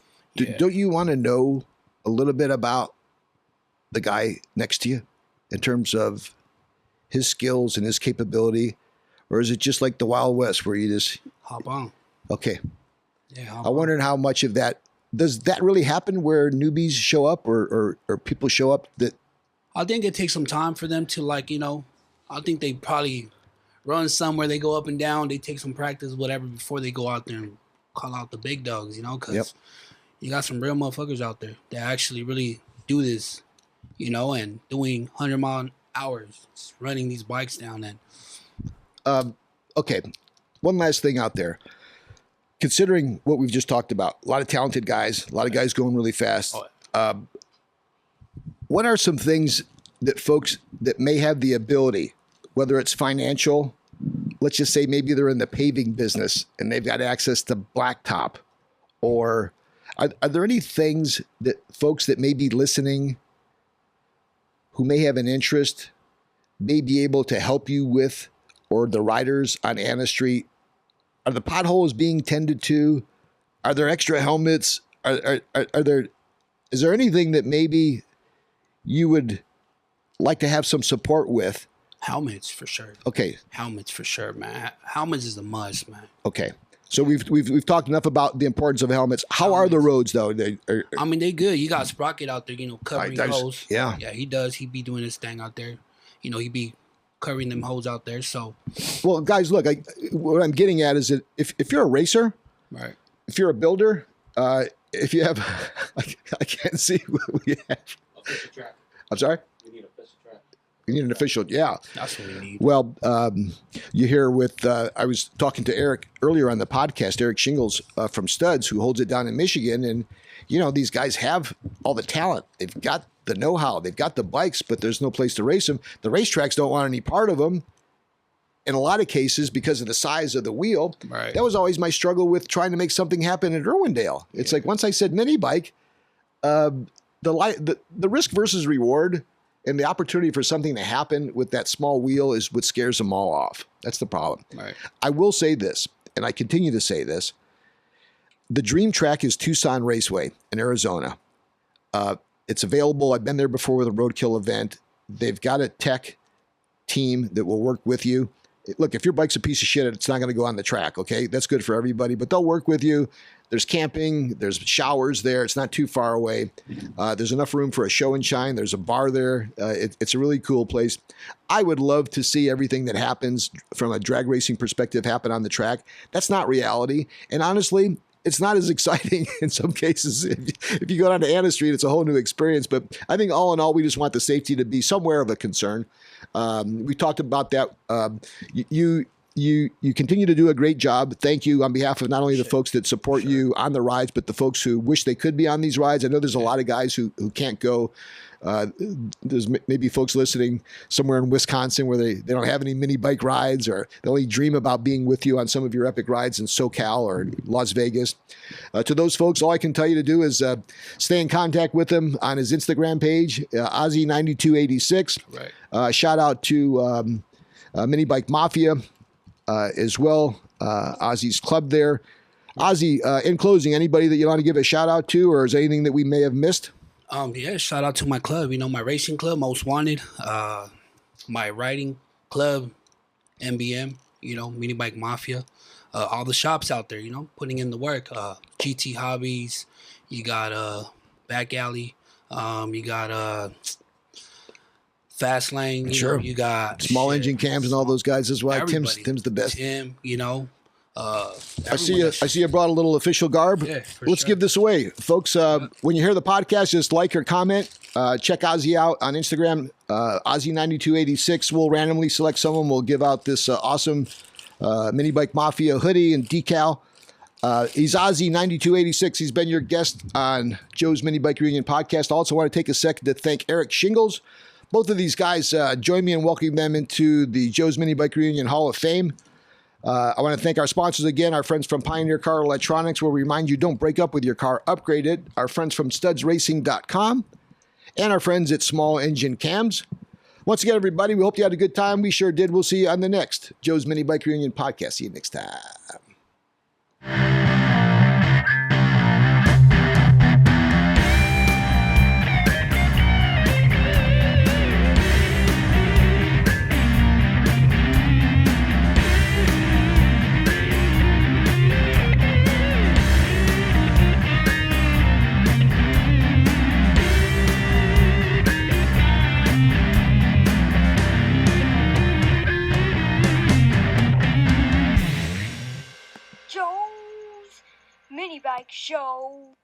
Don't you want to know a little bit about the guy next to you in terms of his skills and his capability? Or is it just like the Wild West where you just... Hop on. Okay. Yeah. I wondered how much of that... Does that really happen where newbies show up or people show up that... I think it takes some time for them to I think they probably run somewhere, they go up and down, they take some practice, whatever, before they go out there and call out the big dogs, because you got some real motherfuckers out there that actually really do this, and doing 100-mile hours, just running these bikes down. And okay, one last thing out there. Considering what we've just talked about, a lot of talented guys, a lot of guys going really fast. What are some things that folks that may have the ability, whether it's financial, let's just say maybe they're in the paving business and they've got access to blacktop, or are there any things that folks that may be listening who may have an interest may be able to help you with, or the riders on Anna Street? Are the potholes being tended to? Are there extra helmets? Is there anything that maybe you would like to have some support with? Helmets for sure. Okay. Helmets for sure, man. Helmets is a must, man. Okay. So we've talked enough about the importance of helmets. How are the roads though? They good. You got Sprocket out there, covering holes. Yeah. Yeah, he does. He be doing his thing out there. He be covering them holes out there. So, well, guys, look, what I'm getting at is that if you're a racer, right? If you're a builder, if you have, I can't see what we have. Official track. I'm sorry. We need official track. You need an official, yeah. That's what we need. Well, you hear with, I was talking to Eric earlier on the podcast, Eric Shingles from Studs, who holds it down in Michigan. And, these guys have all the talent. They've got the know-how. They've got the bikes, but there's no place to race them. The racetracks don't want any part of them. In a lot of cases, because of the size of the wheel. Right. That was always my struggle with trying to make something happen at Irwindale. It's like once I said mini bike, the risk versus reward and the opportunity for something to happen with that small wheel is what scares them all off. That's the problem. Right. I will say this, and I continue to say this. The dream track is Tucson Raceway in Arizona. It's available. I've been there before with a roadkill event. They've got a tech team that will work with you. Look, if your bike's a piece of shit, it's not going to go on the track, okay? That's good for everybody, but they'll work with you. There's camping. There's showers there. It's not too far away. There's enough room for a show and shine. There's a bar there. It's a really cool place. I would love to see everything that happens from a drag racing perspective happen on the track. That's not reality. And honestly, it's not as exciting in some cases. If you go down to Anna Street, it's a whole new experience. But I think all in all, we just want the safety to be somewhere of a concern. We talked about that. You you continue to do a great job. Thank you on behalf of not only the folks that support you on the rides, but the folks who wish they could be on these rides. I know there's a lot of guys who can't go. There's maybe folks listening somewhere in Wisconsin where they don't have any mini bike rides, or they only dream about being with you on some of your epic rides in SoCal or Las Vegas. To those folks, all I can tell you to do is stay in contact with him on his Instagram page, Ozzy9286. Right. Shout out to Minibike Mafia as well, Ozzy's club there. Ozzy, in closing, anybody that you want to give a shout out to, or is there anything that we may have missed? Yeah, shout out to my club, my racing club, Most Wanted, my riding club, MBM, Minibike Mafia, all the shops out there, putting in the work, GT Hobbies, you got Back Alley, you got Fast Lane, Sure. You got Small Engine Cams and all those guys as well. Tim's the best. Tim, I see you brought a little official garb. Yeah, Let's give this away. Folks, when you hear the podcast, just like or comment. Check Ozzy out on Instagram, Ozzy9286. We'll randomly select someone. We'll give out this awesome Minibike Mafia hoodie and decal. He's Ozzy9286. He's been your guest on Joe's Minibike Reunion podcast. Also want to take a second to thank Eric Shingles. Both of these guys join me in welcoming them into the Joe's Minibike Reunion Hall of Fame. I want to thank our sponsors again, our friends from Pioneer Car Electronics, will remind you don't break up with your car, upgrade it. Our friends from studsracing.com and our friends at Small Engine Cams. Once again, everybody, we hope you had a good time. We sure did. We'll see you on the next Joe's Minibike Reunion podcast. See you next time. Joe's Minibike Show.